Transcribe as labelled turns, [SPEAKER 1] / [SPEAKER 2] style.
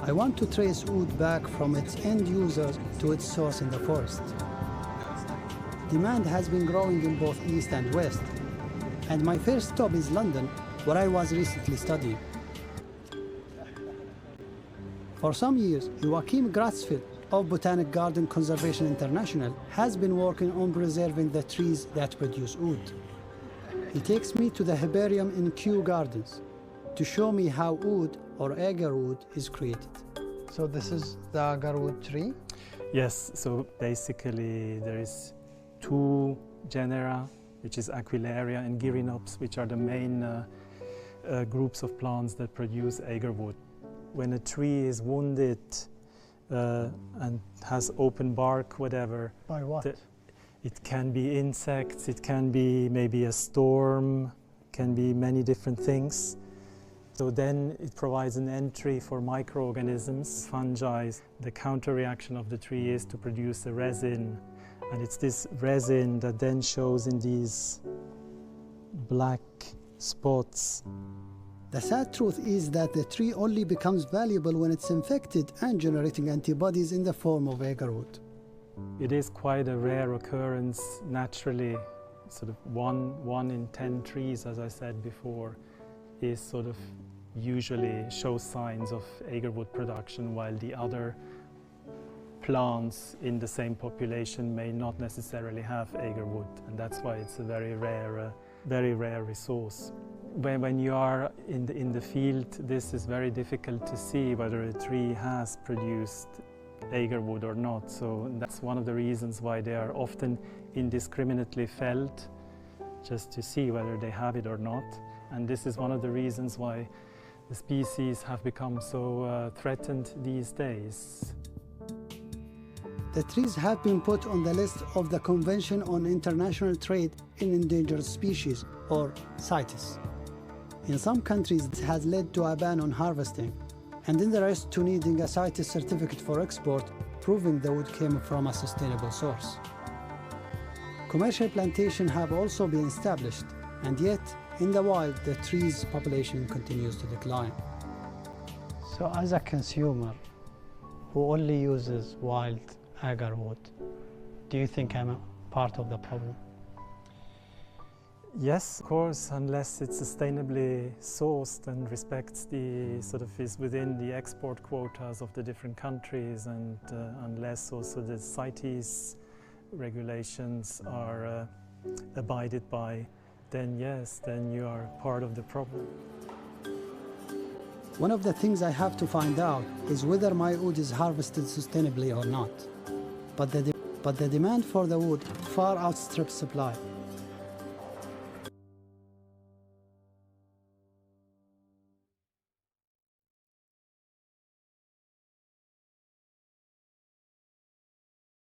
[SPEAKER 1] I want to trace wood back from its end users to its source in the forest. Demand has been growing in both East and West, and my first stop is London, where I was recently studying. For some years, Joachim Gratzfeld of Botanic Garden Conservation International has been working on preserving the trees that produce wood. He takes me to the herbarium in Kew Gardens to show me how wood or agarwood is created. So this is the agarwood tree?
[SPEAKER 2] Yes, so basically there is two genera, which is Aquilaria and Gyrinopsis, which are the main groups of plants that produce agarwood. When a tree is wounded and has open bark, whatever.
[SPEAKER 1] By what?
[SPEAKER 2] It can be insects, it can be maybe a storm, can be many different things. So then it provides an entry for microorganisms, fungi. The counter-reaction of the tree is to produce a resin, and it's this resin that then shows in these black spots.
[SPEAKER 1] The sad truth is that the tree only becomes valuable when it's infected and generating antibodies in the form of agarwood.
[SPEAKER 2] It is quite a rare occurrence naturally. Sort of one in 10 trees, as I said before, is sort of usually shows signs of agarwood production, while the other plants in the same population may not necessarily have agarwood, and that's why it's a very rare resource. When you are in the field, this is very difficult to see whether a tree has produced agarwood or not. So that's one of the reasons why they are often indiscriminately felled, just to see whether they have it or not. And this is one of the reasons why the species have become so threatened these days.
[SPEAKER 1] The trees have been put on the list of the Convention on International Trade in Endangered Species, or CITES. In some countries, it has led to a ban on harvesting, and in the rest to needing a CITES certificate for export, proving the wood came from a sustainable source. Commercial plantations have also been established, and yet, in the wild, the trees' population continues to decline. So as a consumer who only uses wild agarwood, do you think I'm a part of the problem?
[SPEAKER 2] Yes, of course, unless it's sustainably sourced and respects the sort of is within the export quotas of the different countries, and unless also the CITES regulations are abided by, then yes, then you are part of the problem.
[SPEAKER 1] One of the things I have to find out is whether my wood is harvested sustainably or not. But the demand for the wood far outstrips supply.